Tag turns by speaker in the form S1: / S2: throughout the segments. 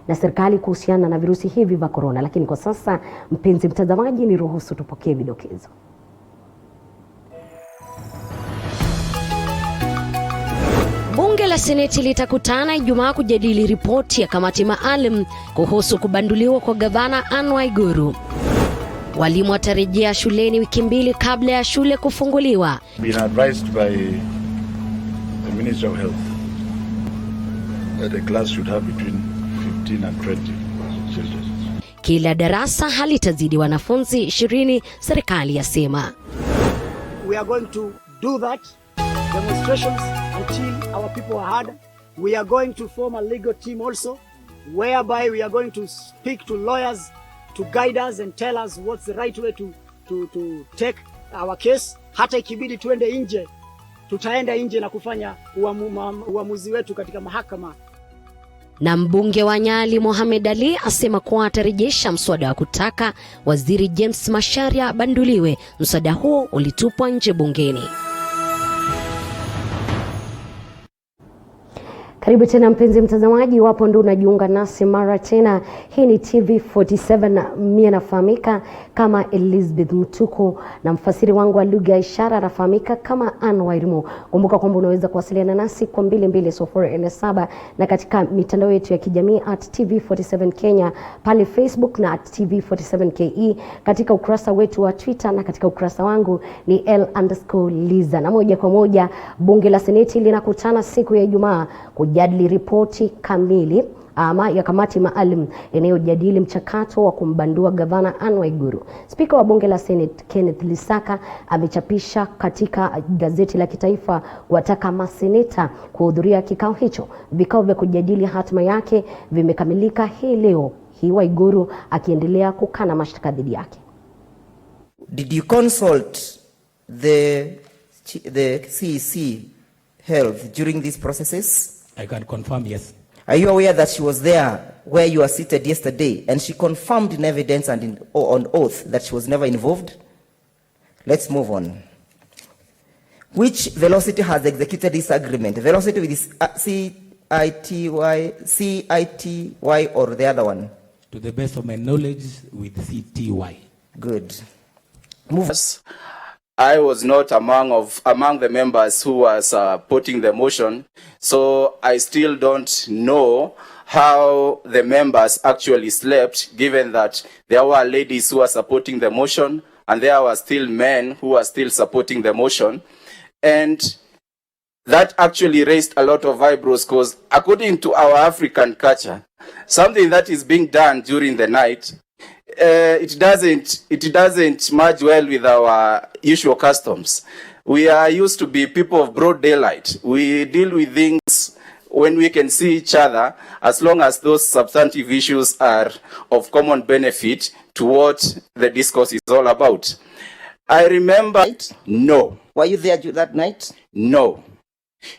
S1: na serikali kuhusiana na virusi hivi vya corona. Lakini kwa sasa, mpenzi mtazamaji, ni ruhusu tupokee vidokezo. Bunge la Seneti litakutana Ijumaa kujadili ripoti ya kamati maalum kuhusu kubanduliwa kwa gavana Anne Waiguru. Walimu watarejea shuleni wiki mbili kabla ya shule kufunguliwa.
S2: Been advised by the Minister of Health that the class should have between 15 and 20 children.
S1: Kila darasa halitazidi wanafunzi 20, serikali yasema.
S3: We are going to do that demonstrations until our people are heard. We are going to form a legal team also, whereby we are going to speak to lawyers to guide us and tell us what's the right way to take our case. Hata ikibidi tuende nje, tutaenda nje na kufanya uamuzi wetu katika mahakama.
S1: Na mbunge wa Nyali Mohamed Ali asema kuwa atarejesha mswada wa kutaka Waziri James Macharia banduliwe. Mswada huo ulitupwa nje bungeni. Karibu tena mpenzi mtazamaji, wapo ndo unajiunga nasi mara tena. Hii ni TV47, mimi nafahamika kama Elizabeth Mutuku na mfasiri wangu wa lugha ya ishara anafahamika kama Anne Wairimu. Kumbuka kwamba unaweza kuwasiliana nasi kwa 220447 na katika mitandao yetu ya kijamii @TV47 Kenya pale Facebook na @TV47KE, katika ukurasa wetu wa Twitter na katika ukurasa wangu ni L_Liza. Na moja kwa moja, bunge la Seneti linakutana siku ya Ijumaa kujadili ripoti kamili ya kamati maalum inayojadili mchakato wa kumbandua gavana Anne Waiguru. Spika wa bunge la Senate Kenneth Lusaka amechapisha katika gazeti la kitaifa kuwataka maseneta kuhudhuria kikao hicho. Vikao vya kujadili hatima yake vimekamilika hii leo, hii Waiguru akiendelea kukana mashtaka dhidi yake.
S4: Did you consult the CEC health during these processes?
S5: I can confirm, yes.
S4: Are you aware that she was there where you were seated yesterday and she confirmed in evidence and on oath that she was never involved? Let's move on. Which velocity has executed this agreement? Velocity with this CITY or the other one?
S5: To the best of my knowledge, with CTY.
S4: Good. Move.
S6: I was not among the members who was putting the motion, so I still don't know how the members actually slept, given that there were ladies who were supporting the motion and there were still men who were still supporting the motion. And that actually raised a lot of eyebrows, because according to our African culture, something that is being done during the night, it doesn't merge well with our usual customs. We are used to be people of broad daylight. We deal with things when we can see each other, as long as those substantive issues are of common benefit to what the discourse is all about. I remember, no.
S4: Were you there that night?
S6: No.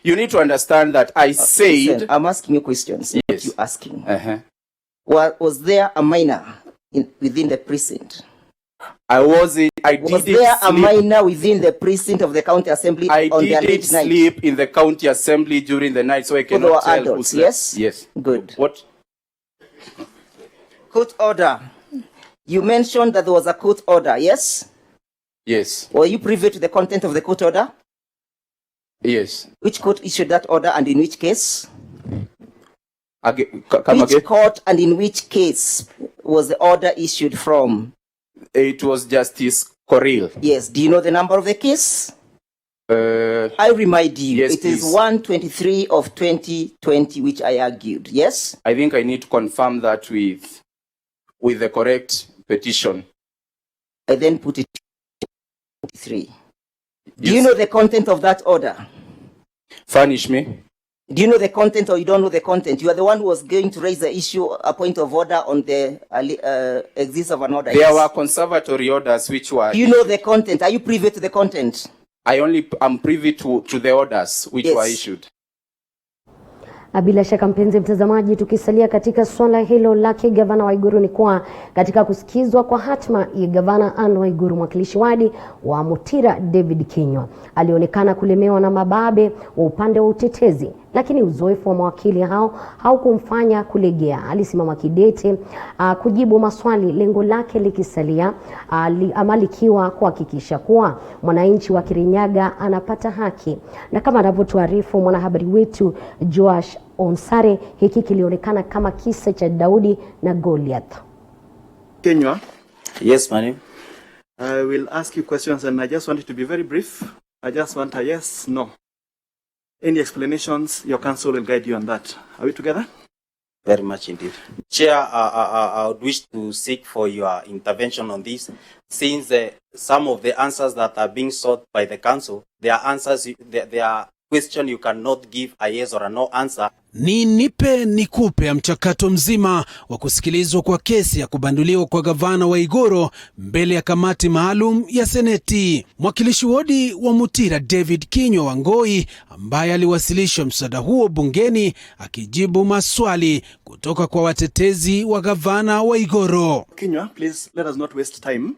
S6: You need to understand that I said...
S4: Listen, I'm asking you questions.
S6: Yes.
S4: What you asking? Was there a minor within the precinct?
S6: Was there
S4: a minor within the precinct of the county assembly
S6: I
S4: on the late night?
S6: I didn't sleep in the county assembly during the night, so I cannot tell
S4: adults,
S6: who
S4: yes?
S6: Yes.
S4: Good.
S6: What?
S4: Court order. You mentioned that there was a court order, yes?
S6: Yes.
S4: Were you privy to the content of the court order?
S6: Yes.
S4: Which court issued that order and in which case?
S6: Which
S4: court and in which case was the order issued from?
S6: It was Justice Corril.
S4: Yes. Do you know the number of the case? I remind you,
S6: yes,
S4: it is 123 of 2020, which I argued. Yes?
S6: I think I need to confirm that with the correct petition.
S4: I then put it 23.
S6: Yes.
S4: Do you know the content of that order?
S6: Furnish me.
S4: Do you know the content or you don't know the content? You are the one who was going to raise the issue, a point of order on the existence of an order.
S6: There were conservatory orders which were...
S4: Do you know the content? Are you privy to the content?
S6: I only am privy to the orders which were issued.
S1: Bila shaka mpenzi mtazamaji, tukisalia katika swala hilo la gavana Waiguru, ni kwa katika kusikizwa kwa hatma ya gavana Anne Waiguru, mwakilishi wadi wa Mutira David Kinywa alionekana kulemewa na mababe wa upande wa utetezi. lakini uzoefu wa mawakili hao haukumfanya kulegea. Alisimama kidete kujibu maswali, lengo lake likisalia ama likiwa kuhakikisha kuwa mwananchi wa Kirinyaga anapata haki. Na kama anavyotuarifu mwanahabari wetu Joash Onsare, hiki kilionekana kama kisa cha Daudi na Goliath.
S7: Kenywa.
S8: Yes, my name.
S7: I will ask you questions and I just want it to be very brief. I just want a yes, no. Any explanations, your counsel will guide you on that. Are we together?
S8: Very much indeed. Chair, I would wish to seek for your intervention on this, since some of the answers that are being sought by the council, they are answers, they are question you cannot give a yes or a no answer.
S9: Ni nipe nikupe ya mchakato mzima wa kusikilizwa kwa kesi ya kubanduliwa kwa gavana wa Igoro mbele ya kamati maalum ya Seneti. Mwakilishi wodi wa Mutira David Kinywa Wangoi, ambaye aliwasilisha mswada huo bungeni, akijibu maswali kutoka kwa watetezi wa gavana wa Igoro.
S7: Kinywa, please let us not waste time.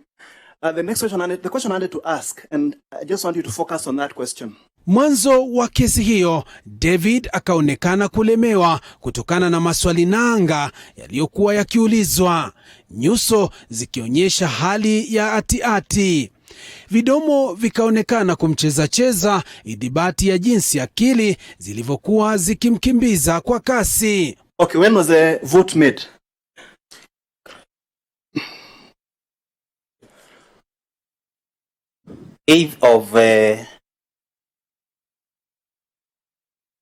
S7: The question I wanted to ask, and I just want you to focus on that question.
S9: Mwanzo wa kesi hiyo, David akaonekana kulemewa kutokana na maswali nanga yaliyokuwa yakiulizwa, nyuso zikionyesha hali ya ati-ati. Vidomo vikaonekana kumcheza idhibati ya jinsi akili zilivyokuwa zikimkimbiza kwa kasi.
S7: Okay, when was the vote made?
S8: Of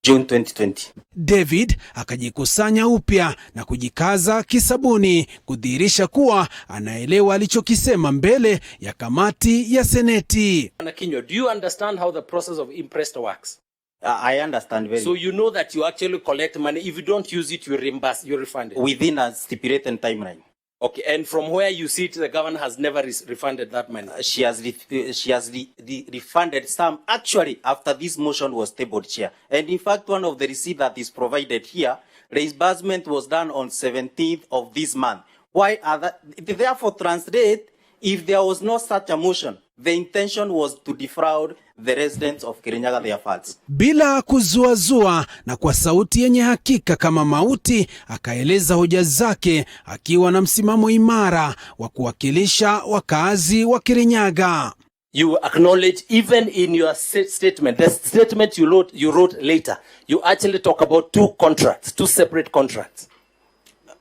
S8: June 2020.
S9: David akajikusanya upya na kujikaza kisabuni kudhihirisha kuwa anaelewa alichokisema mbele ya kamati ya Seneti.
S10: Kinyo, do you understand how the process of imprest works?
S8: I understand very.
S10: So you know that you actually collect money. If you don't use it, you reimburse, you refund it.
S8: Within a stipulated timeline.
S10: Okay, and from where you sit, the government has never refunded that money.
S8: She has refunded some actually after this motion was tabled, Chair. And in fact, one of the receipts that is provided here, reimbursement was done on 17th of this month. Why are that? Therefore, translate, if there was no such a motion, the intention was to defraud the residents of Kirinyaga their funds.
S9: Bila kuzuazua na kwa sauti yenye hakika kama mauti, akaeleza hoja zake akiwa na msimamo imara wa kuwakilisha wakazi wa Kirinyaga.
S10: You acknowledge even in your statement, the statement you wrote later, you actually talk about two separate contracts.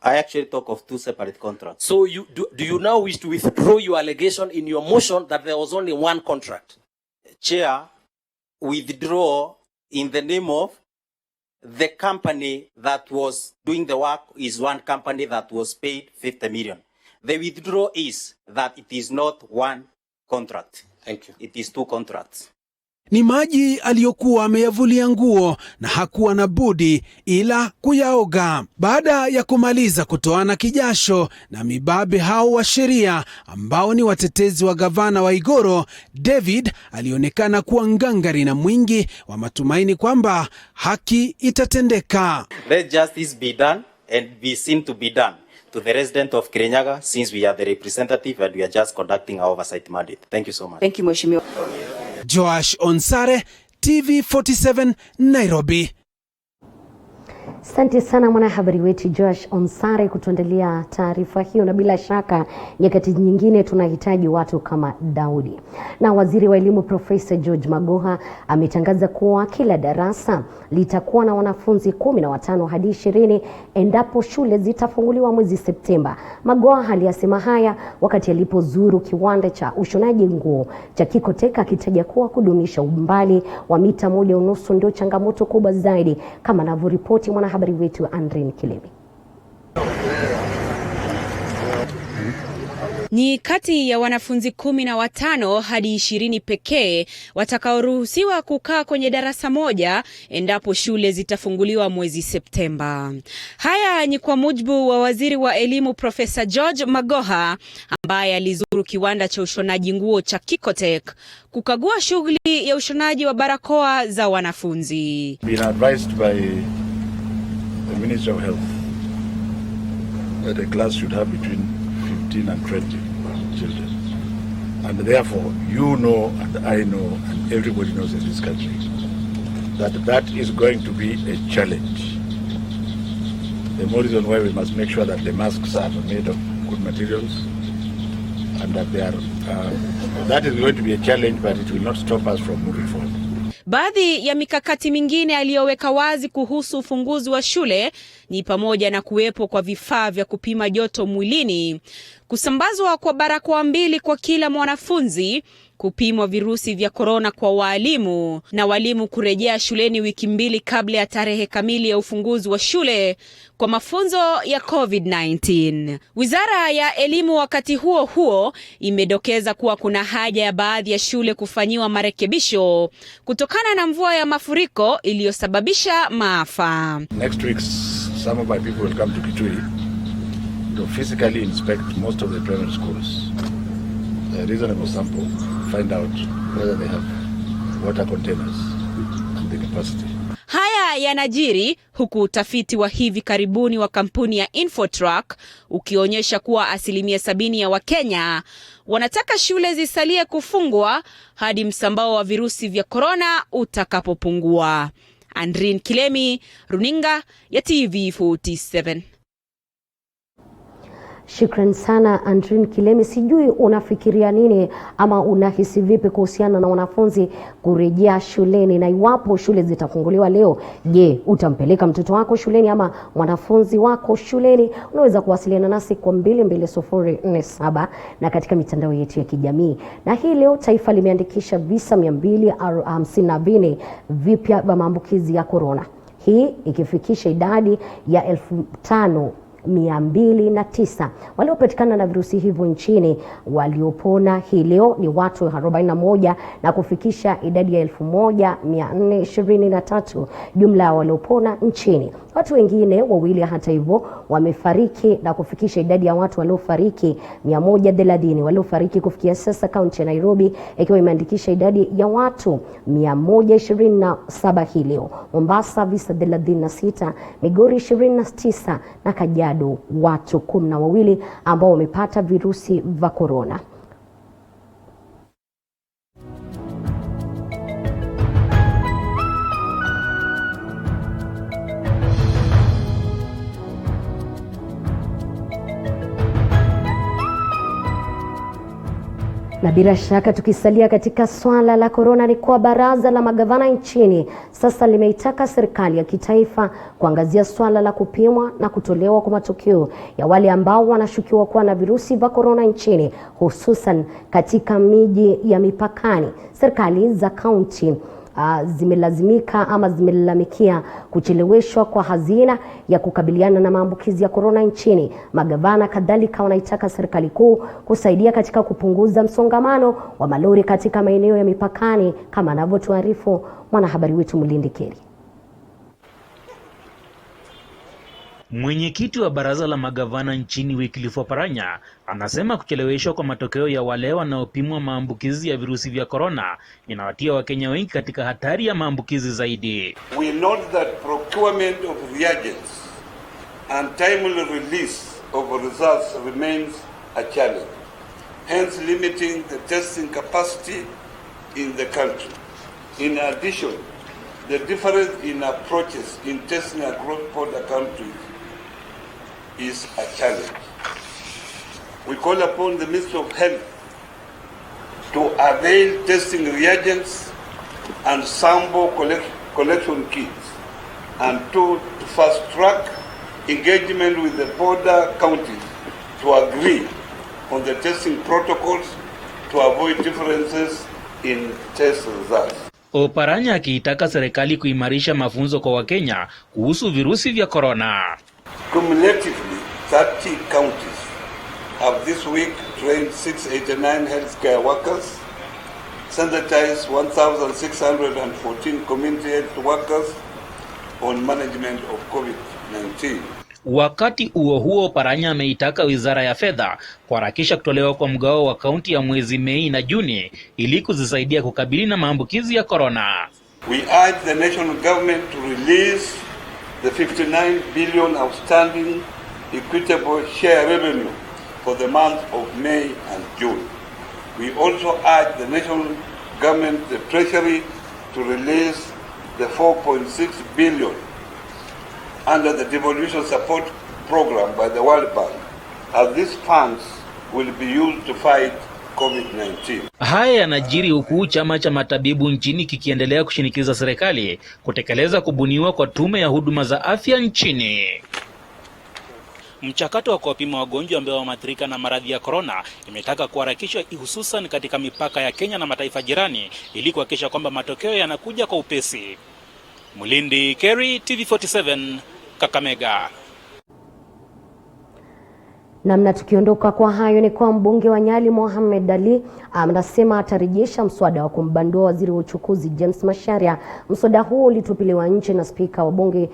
S8: I actually talk of two separate contracts.
S10: So do you now wish to withdraw your allegation in your motion that there was only one contract?
S8: Chair, withdraw in the name of the company that was doing the work is one company that was paid 50 million. The withdraw is that it is not one contract.
S10: Thank you.
S8: It is two contracts.
S9: Ni maji aliyokuwa ameyavulia nguo na hakuwa na budi ila kuyaoga. Baada ya kumaliza kutoana kijasho na mibabe hao wa sheria ambao ni watetezi wa gavana wa Igoro, David alionekana kuwa ngangari na mwingi wa matumaini kwamba haki itatendeka.
S8: Let justice be done and be seen to be done to the resident of Kirinyaga, since we are the representative and we are just conducting our oversight mandate. Thank you so much.
S11: Thank you, Mheshimiwa.
S9: Joash Onsare, TV47, Nairobi.
S1: Asante sana mwanahabari wetu Joash Onsare kutuandalia taarifa hiyo, na bila shaka nyakati nyingine tunahitaji watu kama Daudi. Na waziri wa elimu Profesa George Magoha ametangaza kuwa kila darasa litakuwa na wanafunzi 15 hadi 20 endapo shule zitafunguliwa mwezi Septemba. Magoha aliyasema haya wakati alipozuru kiwanda cha ushonaji nguo cha Kikoteka, akitaja kuwa kudumisha umbali wa mita 1.5 ndio changamoto kubwa zaidi, kama anavyoripoti mwanahabari wetu Andrin Kilemi.
S11: Ni kati ya wanafunzi 15 hadi 20 pekee watakaoruhusiwa kukaa kwenye darasa moja endapo shule zitafunguliwa mwezi Septemba. Haya ni kwa mujibu wa waziri wa elimu Profesa George Magoha, ambaye alizuru kiwanda cha ushonaji nguo cha Kikotek kukagua shughuli ya ushonaji wa barakoa za wanafunzi.
S2: Been advised by the Ministry of Health that a class should have between 15 and 20 children. And therefore, you know, and I know, and everybody knows in this country that is going to be a challenge. The more reason why we must make sure that the masks are made of good materials and that they are, that is going to be a challenge, but it will not stop us from moving forward.
S11: Baadhi ya mikakati mingine aliyoweka wazi kuhusu ufunguzi wa shule ni pamoja na kuwepo kwa vifaa vya kupima joto mwilini, kusambazwa kwa barakoa 2 kwa kila mwanafunzi, kupimwa virusi vya korona kwa walimu na walimu kurejea shuleni wiki 2 kabla ya tarehe kamili ya ufunguzi wa shule kwa mafunzo ya COVID-19. Wizara ya Elimu wakati huo huo imedokeza kuwa kuna haja ya baadhi ya shule kufanyiwa marekebisho kutokana na mvua ya mafuriko iliyosababisha maafa.
S2: Next week some of my people will come to Kitui to physically inspect most of the primary schools. A reasonable sample, find out whether they have water containers and the capacity.
S11: Haya yanajiri huku utafiti wa hivi karibuni wa kampuni ya Infotrack ukionyesha kuwa 70% ya Wakenya wanataka shule zisalie kufungwa hadi msambao wa virusi vya korona utakapopungua. Andrin Kilemi, Runinga ya TV47.
S1: Shukran sana Andrin Kilemi. Sijui unafikiria nini ama unahisi vipi kuhusiana na wanafunzi kurejea shuleni, na iwapo shule zitafunguliwa leo, je, utampeleka mtoto wako shuleni ama mwanafunzi wako shuleni? Unaweza kuwasiliana nasi kwa 22047 na katika mitandao yetu ya kijamii. Na hii leo taifa limeandikisha visa 252 vipya vya maambukizi ya corona, hii ikifikisha idadi ya 5209 waliopatikana na virusi hivyo nchini. Waliopona hii leo ni watu 41 na kufikisha idadi ya 1423 jumla ya waliopona nchini. Watu wengine 2 hata hivyo wamefariki na kufikisha idadi ya watu waliofariki 130. Waliofariki kufikia sasa kaunti ya Nairobi ikiwa imeandikisha idadi ya watu 127 hii leo. Mombasa visa 36, Migori 29 na Kajiado watu 12 ambao wamepata virusi vya corona. Na bila shaka tukisalia katika swala la corona, ni kwa baraza la magavana nchini sasa limeitaka serikali ya kitaifa kuangazia swala la kupimwa na kutolewa kwa matokeo ya wale ambao wanashukiwa kuwa na virusi vya corona nchini, hususan katika miji ya mipakani. Serikali za kaunti zimelazimika ama zimelalamikia kucheleweshwa kwa hazina ya kukabiliana na maambukizi ya corona nchini. Magavana kadhalika wanaitaka serikali kuu kusaidia katika kupunguza msongamano wa malori katika maeneo ya mipakani, kama anavyotuarifu mwanahabari wetu Mulindi Keri.
S12: Mwenyekiti wa baraza la magavana nchini Wycliffe Oparanya anasema kucheleweshwa kwa matokeo ya wale wanaopimwa maambukizi ya virusi vya corona inawatia Wakenya wengi katika hatari ya maambukizi zaidi.
S13: We note that procurement of reagents and timely release of results remains a challenge, hence limiting the testing capacity in the country. In addition, the difference in approaches in testing across border countries is a challenge. We call upon the Ministry of Health to avail testing reagents and sample collection kits, and to fast-track engagement with the border counties to agree on the testing protocols to avoid differences in test results.
S12: Oparanya akiitaka serikali kuimarisha mafunzo kwa Wakenya kuhusu virusi vya corona.
S13: Cumulatively, 30 counties have this week trained 689 healthcare workers, sanitized 1,614 community health workers on management of COVID-19.
S12: Wakati huo Oparanya ameitaka Wizara ya Fedha kuharakisha kutolewa kwa mgao wa kaunti ya mwezi Mei na Juni ili kuzisaidia kukabili na maambukizi ya corona.
S13: We urge the national government to release the 59 billion outstanding equitable share revenue for the month of May and June. We also urge the national government, the Treasury, to release the 4.6 billion under the devolution support program by the World Bank, as these funds will be used to fight COVID-19.
S12: Haya yanajiri huku chama cha matabibu nchini kikiendelea kushinikiza serikali kutekeleza kubuniwa kwa tume ya huduma za afya nchini. Mchakato wa kuwapima wagonjwa ambao wameathirika na maradhi ya corona imetaka kuharakishwa, hususan katika mipaka ya Kenya na mataifa jirani, ili kuhakikisha kwamba matokeo yanakuja kwa upesi. Mulindi Kerry, TV47, Kakamega.
S1: Namna tukiondoka kwa hayo ni kwa mbunge wa Nyali Mohamed Ali anasema atarejesha mswada wa kumbandua waziri wa uchukuzi James Macharia. Mswada huo ulitupiliwa nje na spika wa bunge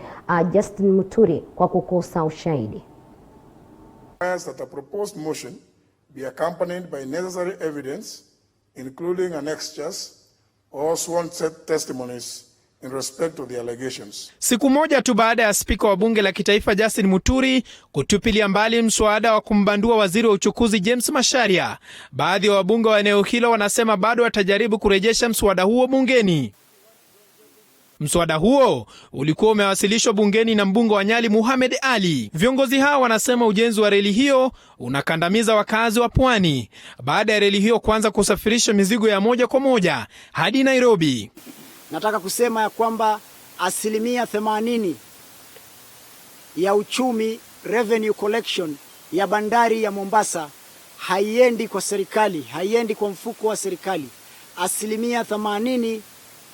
S1: Justin Muturi kwa kukosa ushahidi.
S14: That a proposed motion be accompanied by necessary evidence, including annexures or sworn testimonies in respect of the allegations.
S15: Siku moja tu baada ya spika wa bunge la kitaifa Justin Muturi kutupilia mbali mswada wa kumbandua waziri wa uchukuzi James Macharia, baadhi ya wabunge wa eneo hilo wanasema bado watajaribu kurejesha mswada huo bungeni. Mswada huo ulikuwa umewasilishwa bungeni na mbunge wa Nyali Mohamed Ali. Viongozi hao wanasema ujenzi wa reli hiyo unakandamiza wakazi wa pwani baada ya reli hiyo kuanza kusafirisha mizigo ya moja kwa moja hadi Nairobi.
S3: Nataka kusema ya kwamba 80% ya uchumi revenue collection ya bandari ya Mombasa haiendi kwa serikali, haiendi kwa mfuko wa serikali. 80%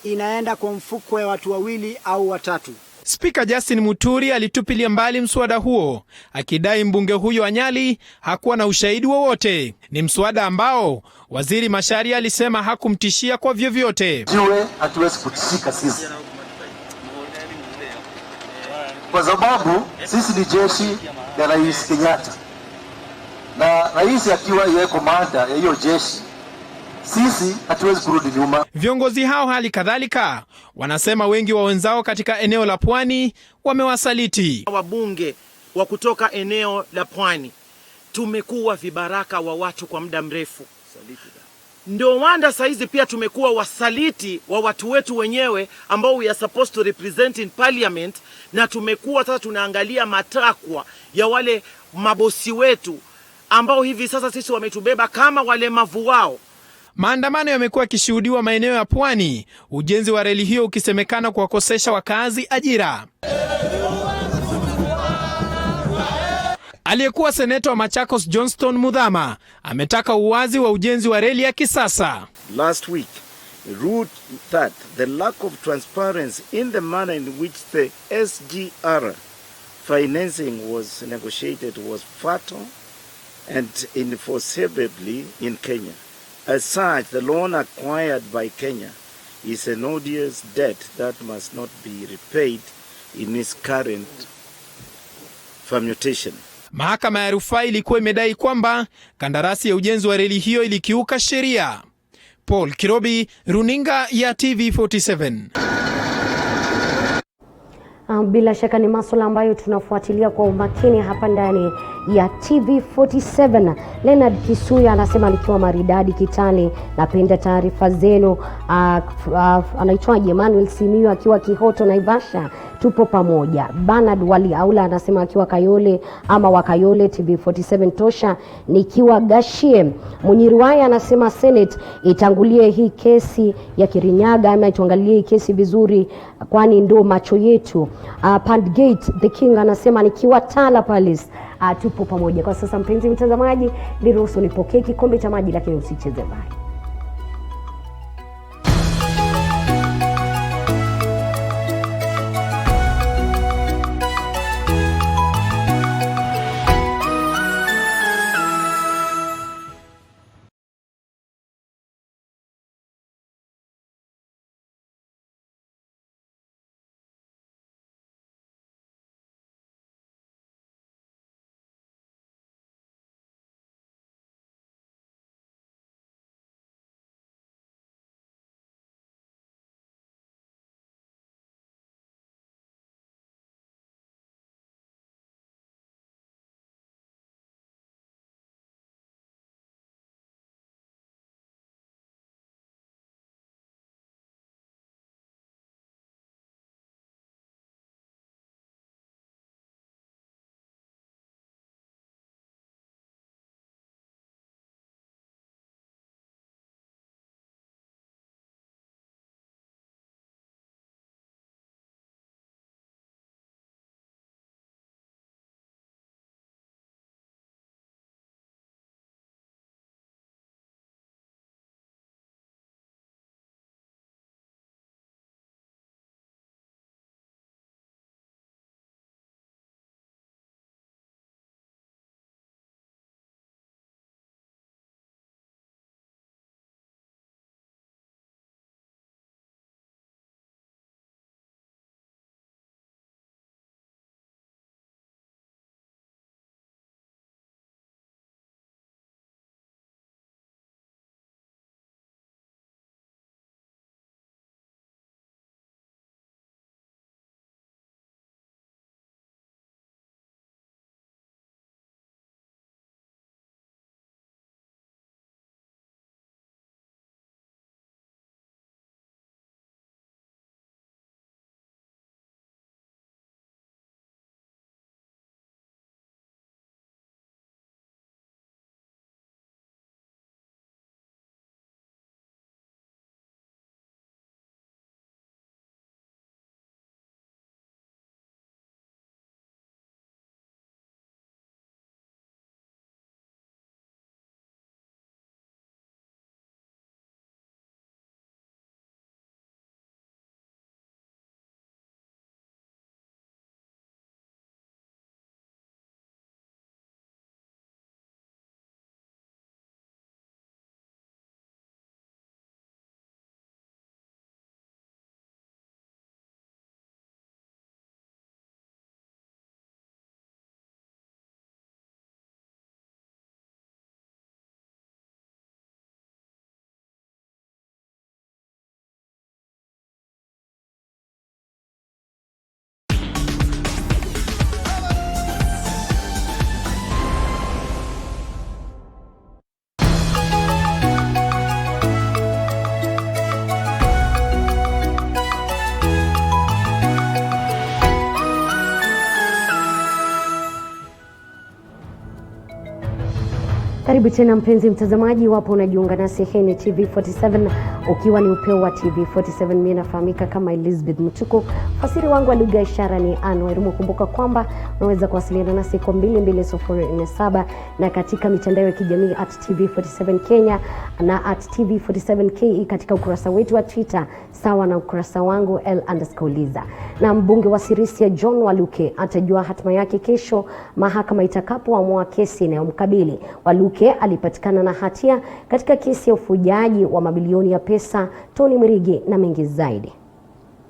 S3: inaenda kwa mfuko ya watu wawili au watatu.
S15: Spika Justin Muturi alitupilia mbali mswada huo akidai mbunge huyo wa Nyali hakuwa na ushahidi wowote. Ni mswada ambao waziri Macharia alisema hakumtishia kwa vyovyote.
S16: Jiwe hatuwezi kutishika sisi, kwa sababu sisi ni jeshi ya Rais Kenyatta, na rais akiwa yeye komanda ya hiyo jeshi, sisi hatuwezi kurudi nyuma.
S15: Viongozi hao hali kadhalika wanasema wengi wa wenzao katika eneo la pwani wamewasaliti.
S17: Wabunge wa kutoka eneo la pwani tumekuwa vibaraka wa watu kwa muda mrefu. Ndio wanda saizi pia tumekuwa wasaliti wa watu wetu wenyewe ambao we are supposed to represent in parliament, na tumekuwa sasa tunaangalia matakwa ya wale mabosi wetu ambao hivi sasa sisi wametubeba kama walemavu wao.
S15: Maandamano yamekuwa yakishuhudiwa maeneo ya pwani, ujenzi wa reli hiyo ukisemekana kuwakosesha wakazi ajira. Aliyekuwa seneta wa Machakos Johnston Muthama ametaka uwazi wa ujenzi wa reli ya kisasa.
S18: Last week, ruled that the lack of transparency in the manner in which the SGR financing was negotiated was fatal and enforceably in Kenya. As such, the loan acquired by Kenya is an odious debt that must not be repaid in its current permutation.
S15: Mahakama ya rufaa ilikuwa imedai kwamba kandarasi ya ujenzi wa reli hiyo ilikiuka sheria. Paul Kirobi, runinga ya TV47.
S1: Bila shaka ni masuala ambayo tunafuatilia kwa umakini hapa ndani ya TV47. Leonard Kisuya anasema alikiwa maridadi Kitale, napenda taarifa zenu. Anaitwaje Emmanuel Simiyu akiwa Kihoto Naivasha, tupo pamoja. Bernard Wali Aula anasema akiwa Kayole ama Wakayole, TV47 tosha nikiwa Gashie. Munyiriwaya anasema Senate itangulie hii kesi ya Kirinyaga ama ituangalie hii kesi vizuri kwani ndo macho yetu. Pandgate the King anasema nikiwa Tala Palace, tupo pamoja. Kwa sasa mpenzi mtazamaji, niruhusu nipokee kikombe cha maji lakini usicheze mbali. Karibu tena mpenzi mtazamaji, wapo unajiunga nasi. Hii ni TV47 ukiwa ni upeo wa TV47. Mimi nafahamika kama Elizabeth Mutuku. Fasiri wangu wa lugha ya ishara ni Anwar. Kumbuka kwamba unaweza kuwasiliana nasi kwa 22047 na katika mitandao ya kijamii @TV47 Kenya na @TV47KE katika ukurasa wetu wa Twitter sawa na ukurasa wangu L_Liza. Na mbunge wa Sirisia John Waluke atajua hatima yake kesho mahakama itakapoamua kesi inayomkabili. Waluke alipatikana na hatia katika kesi ya ufujaji wa mabilioni ya pesa, Tony Mwirigi na mengi zaidi.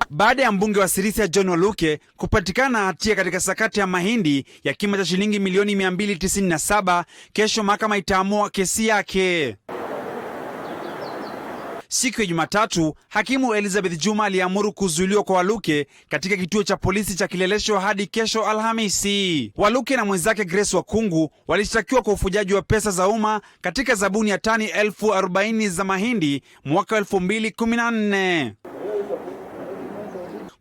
S19: Baada ya mbunge wa Sirisia John Waluke kupatikana na hatia katika sakati ya mahindi ya kima cha shilingi milioni 297, kesho mahakama itaamua kesi yake. Siku ya Jumatatu, hakimu Elizabeth Juma aliamuru kuzuiliwa kwa Waluke katika kituo cha polisi cha Kileleshwa hadi kesho Alhamisi. Waluke na mwenzake Grace Wakungu walishtakiwa kwa ufujaji wa pesa za umma katika zabuni ya tani 40,000 za mahindi mwaka 2014.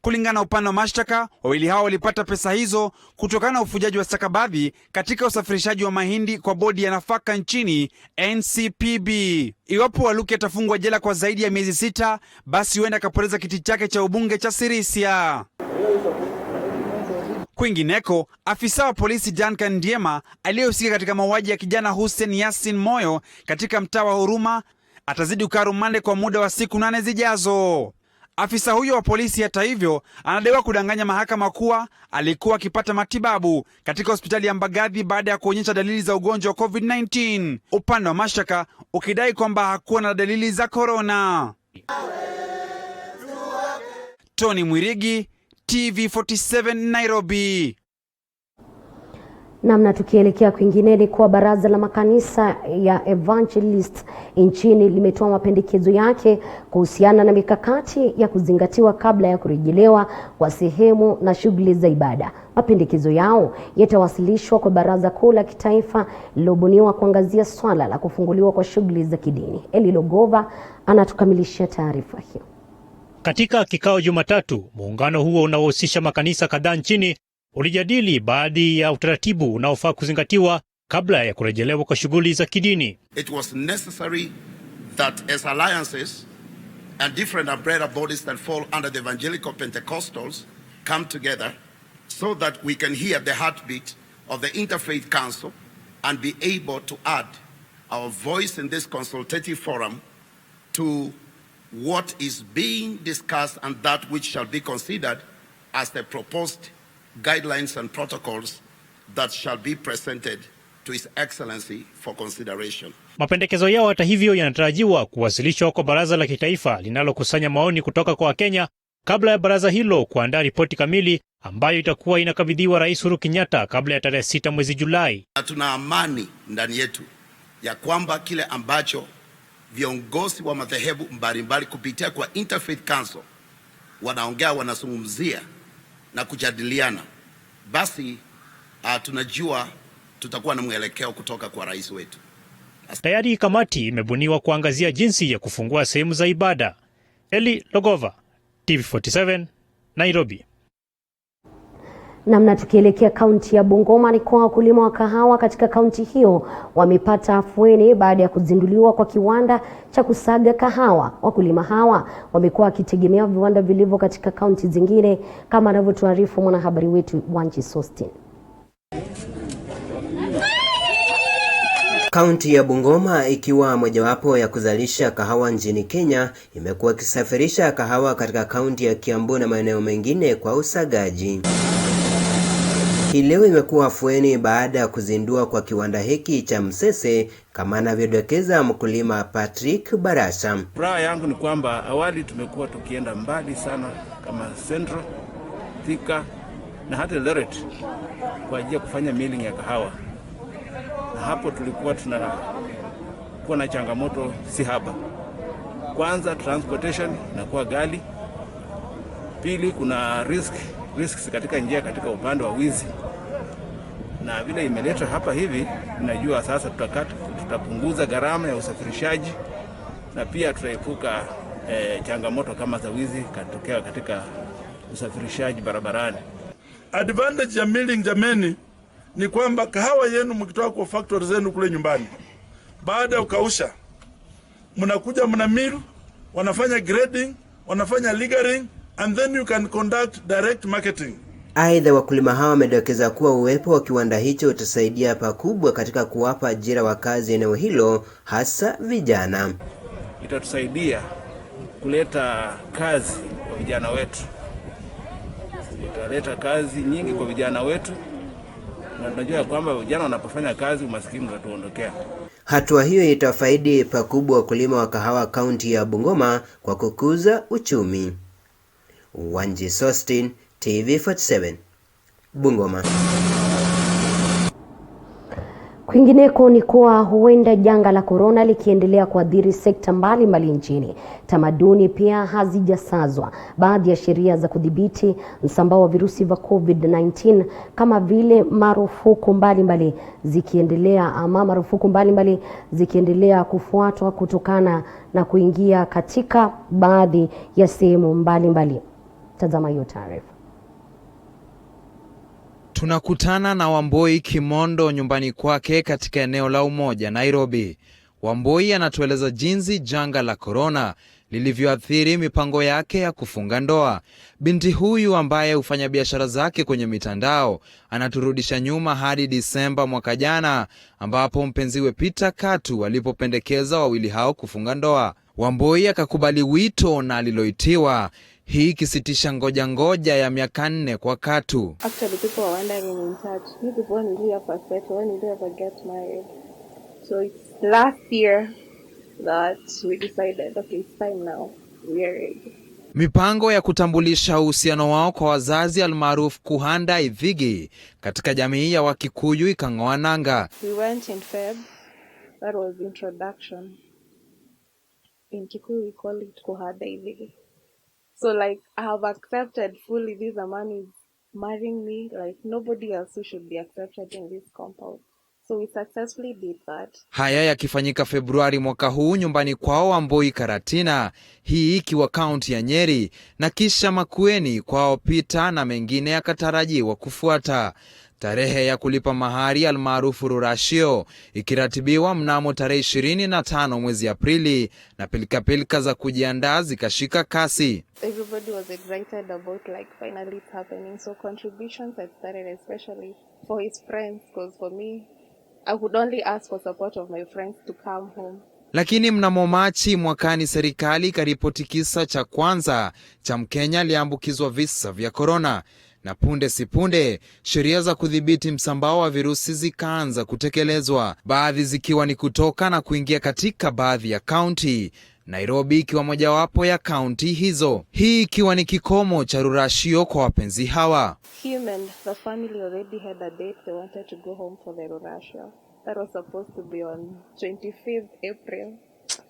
S19: Kulingana na upande wa mashtaka, wawili hao walipata pesa hizo kutokana na ufujaji wa stakabadhi katika usafirishaji wa mahindi kwa bodi ya nafaka nchini NCPB. Iwapo Waluke atafungwa jela kwa zaidi ya miezi 6, basi huenda akapoteza kiti chake cha ubunge cha Sirisia. Kwingineko, afisa wa polisi Duncan Ndiema aliyehusika katika mauaji ya kijana Hussein Yasin Moyo katika mtaa wa Huruma atazidi kukaa rumande kwa muda wa siku 8 zijazo. Afisa huyo wa polisi hata hivyo anadaiwa kudanganya mahakama kuwa alikuwa akipata matibabu katika hospitali ya Mbagathi baada ya kuonyesha dalili za ugonjwa wa COVID-19. Upande wa mashtaka ukidai kwamba hakuwa na dalili za corona. Tony Mwirigi, TV47 Nairobi.
S1: Namna tukielekea kwingineni, kwa baraza la makanisa ya Evangelist nchini limetoa mapendekezo yake kuhusiana na mikakati ya kuzingatiwa kabla ya kurejelewa kwa sehemu na shughuli za ibada. Mapendekezo yao yatawasilishwa kwa baraza kuu la kitaifa lilobuniwa kuangazia swala la kufunguliwa kwa shughuli za kidini. Eli Logova anatukamilishia taarifa hiyo.
S20: Katika kikao Jumatatu, muungano huo unaohusisha makanisa kadhaa nchini ulijadili baadhi ya utaratibu unaofaa kuzingatiwa kabla ya kurejelewa kwa shughuli za kidini.
S21: It was necessary that as alliances and different umbrella bodies that fall under the evangelical Pentecostals come together so that we can hear the heartbeat of the Interfaith Council and be able to add our voice in this consultative forum to what is being discussed and that which shall be considered as the proposed guidelines and protocols that shall be presented to His Excellency for consideration.
S20: Mapendekezo yao hata hivyo yanatarajiwa kuwasilishwa kwa baraza la kitaifa linalokusanya maoni kutoka kwa Wakenya kabla ya baraza hilo kuandaa ripoti kamili ambayo itakuwa inakabidhiwa Rais Uhuru Kenyatta kabla ya tarehe 6 mwezi Julai.
S21: Tuna amani ndani yetu ya kwamba kile ambacho viongozi wa madhehebu mbalimbali kupitia kwa Interfaith Council wanaongea, wanazungumzia na kujadiliana, basi tunajua tutakuwa na mwelekeo kutoka kwa rais wetu.
S20: Tayari kamati imebuniwa kuangazia jinsi ya kufungua sehemu za ibada. Eli Logova, TV47, Nairobi.
S1: Namna tukielekea kaunti ya Bungoma, ni kwa wakulima wa kahawa katika kaunti hiyo wamepata afueni baada ya kuzinduliwa kwa kiwanda cha kusaga kahawa. Wakulima hawa wamekuwa wakitegemea viwanda vilivyo katika kaunti zingine, kama anavyotuarifu mwanahabari wetu Wanji Sostin.
S22: Kaunti ya Bungoma, ikiwa mojawapo ya kuzalisha kahawa nchini Kenya, imekuwa ikisafirisha kahawa katika kaunti ya Kiambu na maeneo mengine kwa usagaji. Hii leo imekuwa afueni baada ya kuzindua kwa kiwanda hiki cha Msese, kama anavyodokeza mkulima Patrick Barasha.
S23: Furaha yangu ni kwamba awali tumekuwa tukienda mbali sana kama Central, Thika na hata Eldoret kwa ajili ya kufanya milling ya kahawa. Na hapo tulikuwa tunakuwa na changamoto si haba. Kwanza transportation inakuwa ghali. Pili kuna risks katika njia, katika upande wa wizi. Na vile imeletwa hapa hivi, najua sasa tutapunguza gharama ya usafirishaji na pia tutaepuka changamoto kama za wizi katika usafirishaji barabarani.
S24: Advantage ya milling jameni ni kwamba kahawa yenu mkitoa kwa factory zenu kule nyumbani
S4: baada ya kukausha, mnakuja mnamill, wanafanya grading, wanafanya lingering, and then you can conduct direct marketing.
S22: Aidha, wakulima hawa wamedokeza kuwa uwepo wa kiwanda hicho utasaidia pakubwa katika kuwapa ajira wakazi eneo hilo, hasa vijana.
S23: Itatusaidia kuleta kazi kwa vijana wetu. Italeta kazi nyingi kwa vijana wetu, na tunajua kwamba vijana wanapofanya kazi umaskini utatuondokea.
S22: Hatua hiyo itafaidi pakubwa wakulima wa kahawa kaunti ya Bungoma kwa kukuza uchumi. Wanji Sostin, TV47, Bungoma.
S1: Kwingineko ni kuwa huenda janga la corona likiendelea kuathiri sekta mbalimbali nchini, tamaduni pia hazijasazwa. Baadhi ya sheria za kudhibiti msambao wa virusi vya COVID-19 kama vile marufuku mbalimbali zikiendelea kufuatwa kutokana na kuingia katika baadhi ya sehemu mbalimbali. Tazama hiyo taarifa.
S19: Tunakutana na Wamboi Kimondo nyumbani kwake katika eneo la Umoja, Nairobi. Wamboi anatueleza jinsi janga la corona lilivyoathiri mipango yake ya kufunga ndoa. Binti huyu ambaye hufanya biashara zake kwenye mitandao anaturudisha nyuma hadi Disemba mwaka jana, ambapo mpenziwe Peter Katu walipopendekeza wawili hao kufunga ndoa. Wamboi akakubali wito na aliloitiwa, hii kisitisha ngoja ya miaka 4 kwa Katu.
S5: Actually, people are wondering in church, when will you ever settle, when will you ever get married? So it's last year that we decided, okay, it's time now, we are ready.
S19: Mipango ya kutambulisha uhusiano wao kwa wazazi almaarufu kuhanda ithigi katika jamii ya Wakikuyu ikang'oa nanga.
S5: We went in Feb, that was introduction. In Kikuyu we call it kuhanda ithigi. So like I have accepted fully this man is marrying me, like nobody else who should be accepted in this compound. So we successfully did that.
S19: Haya yakifanyika Februari mwaka huu nyumbani kwao Wamboi Karatina, hii ikiwa kaunti ya Nyeri, na kisha Makueni kwao Peter na mengine yakatarajiwa kufuata. Tarehe ya kulipa mahari almaarufu rurashio ikiratibiwa mnamo tarehe 25 mwezi Aprili, na pilika za kujiandaa zikashika kasi.
S5: Everybody was excited about like finally it's happening. So contributions had started, especially for his friends, because for me I would only ask for support of my friends to come home.
S19: Lakini mnamo Machi mwakani serikali karipoti kisa cha kwanza cha Mkenya aliambukizwa visa vya corona. Na punde sipunde sheria za kudhibiti msambao wa virusi zikaanza kutekelezwa, baadhi zikiwa ni kutoka na kuingia katika baadhi ya kaunti, Nairobi ikiwa mojawapo ya kaunti hizo. Hii ikiwa ni kikomo cha rurashio kwa wapenzi hawa.
S5: Him and the family already had a date. They wanted to go home for the rurashio. That was supposed to be on 25th April.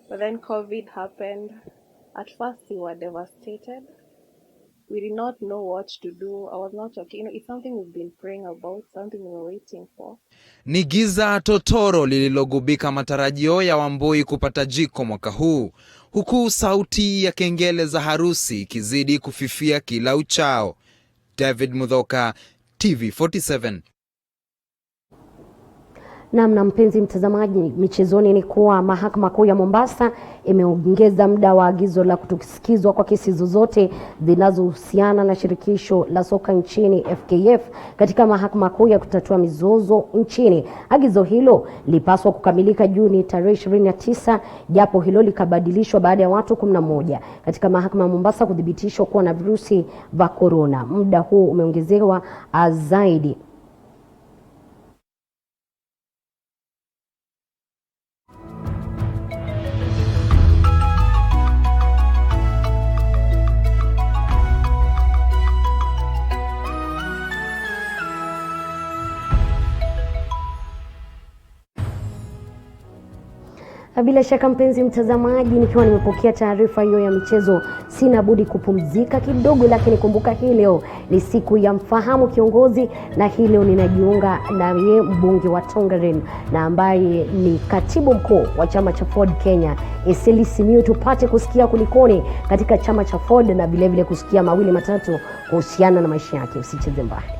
S5: But then COVID happened. At first we were devastated. We did not know what to do. I was not okay. It's something we've been praying about, something we were waiting for.
S19: Ni giza totoro lililogubika matarajio ya Wamboi kupata jiko mwaka huu, huku sauti ya kengele za harusi ikizidi kufifia kila uchao. David Mudhoka, TV47.
S1: Na mpenzi mtazamaji, michezoni ni kuwa mahakama kuu ya Mombasa imeongeza muda wa agizo la kutosikizwa kwa kesi zozote zinazohusiana na shirikisho la soka nchini FKF katika mahakama kuu ya kutatua mizozo nchini. Agizo hilo lipaswa kukamilika Juni tarehe 29, japo hilo likabadilishwa baada ya watu 11 katika mahakama ya Mombasa kuthibitishwa kuwa na virusi vya corona. Muda huu umeongezewa zaidi. Bila shaka mpenzi mtazamaji, nikiwa nimepokea taarifa hiyo ya michezo, sina budi kupumzika kidogo, lakini kumbuka hii leo ni siku ya mfahamu kiongozi, na hii leo ninajiunga na yeye mbunge wa Tongaren na ambaye ni katibu mkuu wa chama cha Ford Kenya, Eseli Simiyu, tupate kusikia kulikoni katika chama cha Ford na vile vile kusikia mawili matatu kuhusiana na maisha yake. Usicheze mbali.